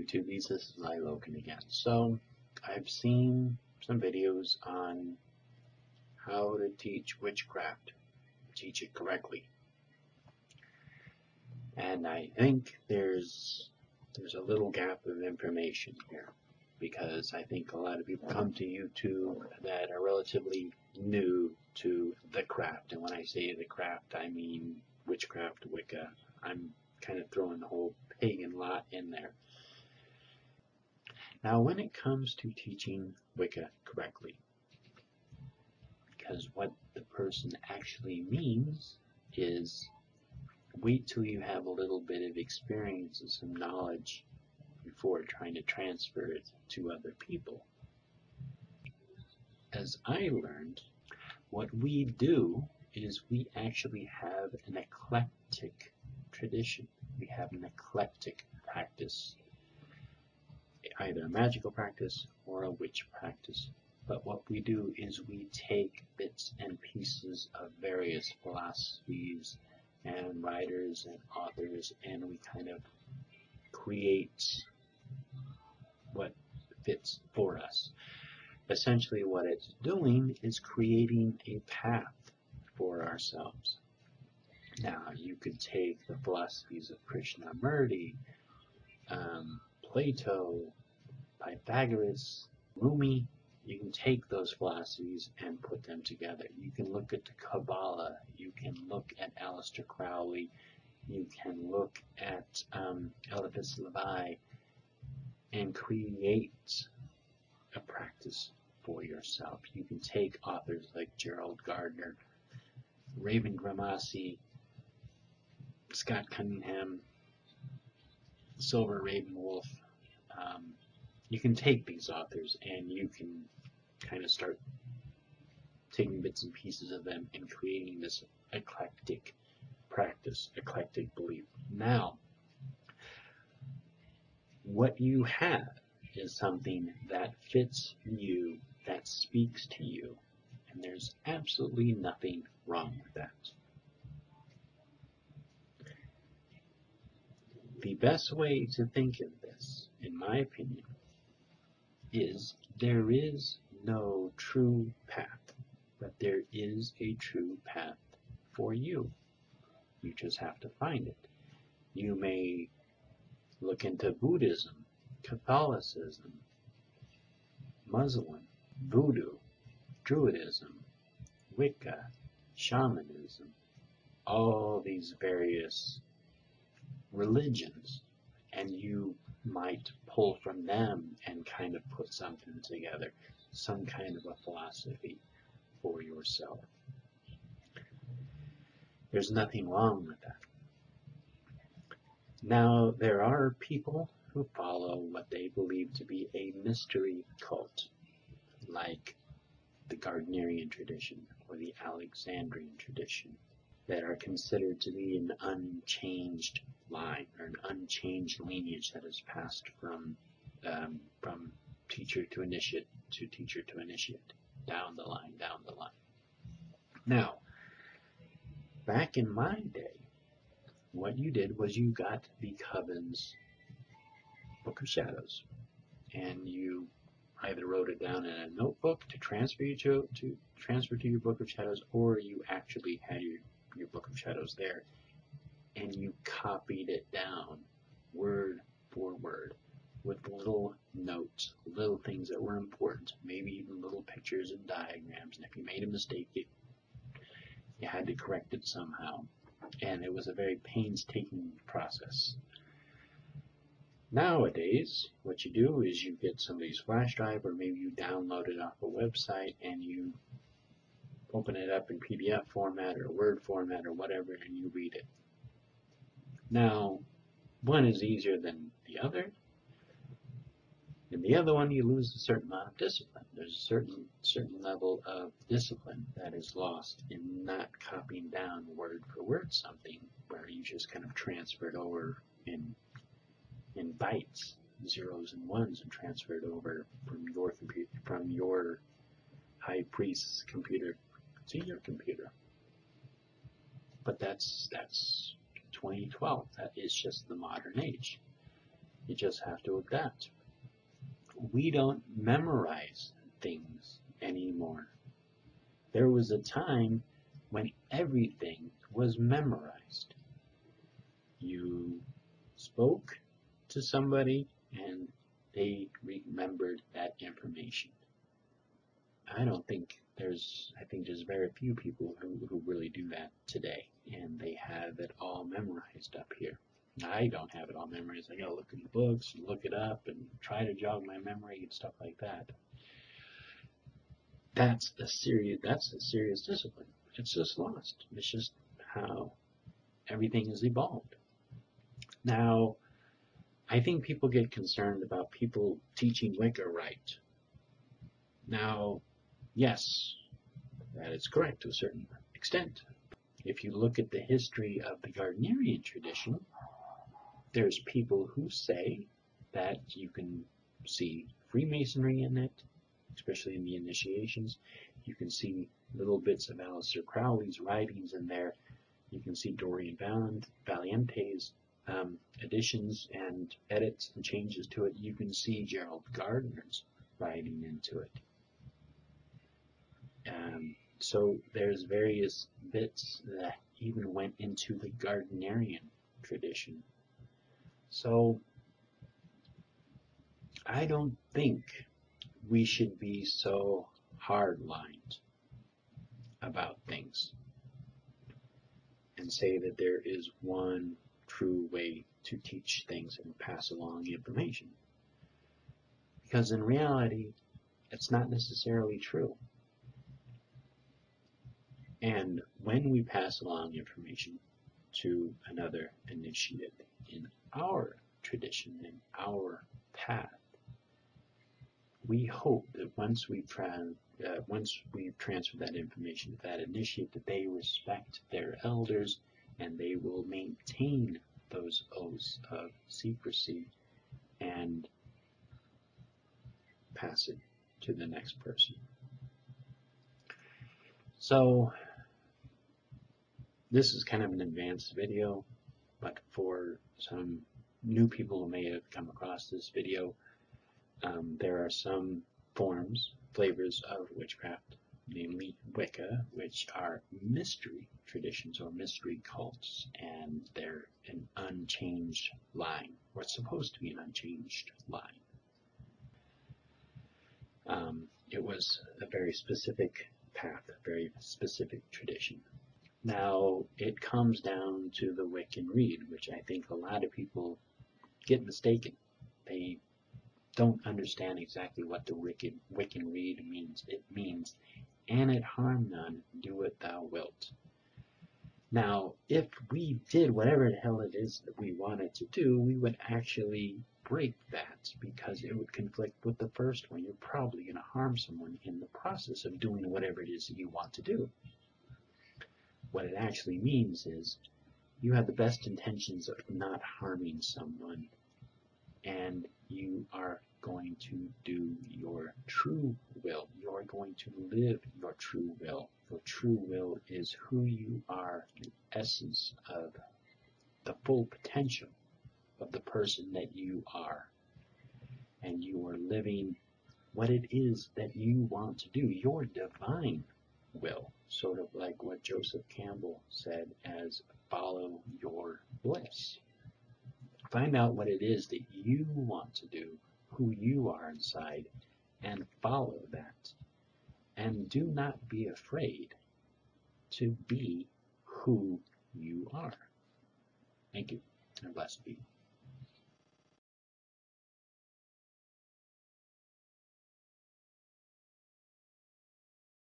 YouTube, this is Logan again. So I've seen some videos on how to teach witchcraft, teach it correctly. And I think there's a little gap of information here, because I think a lot of people come to YouTube that are relatively new to the craft. And when I say the craft, I mean witchcraft, Wicca. I'm kind of throwing the whole pagan lot in there. Now, when it comes to teaching Wicca correctly, because what the person actually means is wait till you have a little bit of experience and some knowledge before trying to transfer it to other people. As I learned, what we do is we actually have an eclectic tradition. We have an eclectic practice, either a magical practice or a witch practice. But what we do is we take bits and pieces of various philosophies and writers and authors, and we kind of create what fits for us. Essentially what it's doing is creating a path for ourselves. Now, you could take the philosophies of Krishnamurti, Plato, Pythagoras, Rumi. You can take those philosophies and put them together. You can look at the Kabbalah. You can look at Aleister Crowley. You can look at Eliphas Levi and create a practice for yourself. You can take authors like Gerald Gardner, Raven Grimassi, Scott Cunningham, Silver Raven Wolf. You can take these authors and you can kind of start taking bits and pieces of them and creating this eclectic practice, eclectic belief. Now, what you have is something that fits you, that speaks to you, and there's absolutely nothing wrong with that. The best way to think of this, in my opinion, is there is no true path, but there is a true path for you. You just have to find it. You may look into Buddhism, Catholicism, Muslim, Voodoo, Druidism, Wicca, Shamanism, all these various religions, and you might pull from them and kind of put something together, some kind of a philosophy for yourself. There's nothing wrong with that. Now, there are people who follow what they believe to be a mystery cult, like the Gardnerian tradition or the Alexandrian tradition, that are considered to be an unchanged line or an unchanged lineage that is passed from teacher to initiate to teacher to initiate, down the line, down the line. Now, back in my day, what you did was you got the Coven's Book of Shadows, and you either wrote it down in a notebook to transfer to your Book of Shadows, or you actually had your Book of Shadows there, and you copied it down word for word with little notes, little things that were important, maybe even little pictures and diagrams, and if you made a mistake, you had to correct it somehow, and it was a very painstaking process. Nowadays, what you do is you get somebody's flash drive, or maybe you download it off a website and you open it up in PDF format or Word format or whatever, and you read it. Now, one is easier than the other, and the other one you lose a certain amount of discipline. There's a certain level of discipline that is lost in not copying down word for word something where you just kind of transfer it over in bytes, zeros and ones, and transfer it over from your computer, from your high priest's computer to your computer. But that's 2012. That is just the modern age. You just have to adapt. We don't memorize things anymore. There was a time when everything was memorized. You spoke to somebody and they remembered that information. I think there's very few people who really do that today, and they have it all memorized up here. I don't have it all memorized. I gotta look in the books and look it up and try to jog my memory and stuff like that. That's a serious discipline. It's just lost. It's just how everything has evolved. Now, I think people get concerned about people teaching Wicca right. Now, yes, that is correct to a certain extent. If you look at the history of the Gardnerian tradition, there's people who say that you can see Freemasonry in it, especially in the initiations. You can see little bits of Aleister Crowley's writings in there. You can see Dorian Valiente's additions and edits and changes to it. You can see Gerald Gardner's writing into it. So there's various bits that even went into the Gardnerian tradition. So I don't think we should be so hard-lined about things and say that there is one true way to teach things and pass along information. Because in reality, it's not necessarily true. And when we pass along information to another initiate in our tradition, in our path, we hope that once we've transferred that information to that initiate, that they respect their elders and they will maintain those oaths of secrecy and pass it to the next person. So this is kind of an advanced video, but for some new people who may have come across this video, there are some flavors of witchcraft, namely Wicca, which are mystery traditions or mystery cults, and they're an unchanged line, or it's supposed to be an unchanged line. It was a very specific path, a very specific tradition. Now, it comes down to the Wiccan rede, which I think a lot of people get mistaken. They don't understand exactly what the Wiccan rede means. It means, "An it harm none, do what thou wilt." Now, if we did whatever the hell it is that we wanted to do, we would actually break that, because it would conflict with the first one. You're probably going to harm someone in the process of doing whatever it is that you want to do. What it actually means is you have the best intentions of not harming someone, and you are going to do your true will. You are going to live your true will. Your true will is who you are, the essence of the full potential of the person that you are. And you are living what it is that you want to do, your divine will. Sort of like what Joseph Campbell said as follow your bliss. Find out what it is that you want to do, who you are inside, and follow that. And do not be afraid to be who you are. Thank you, and blessed be.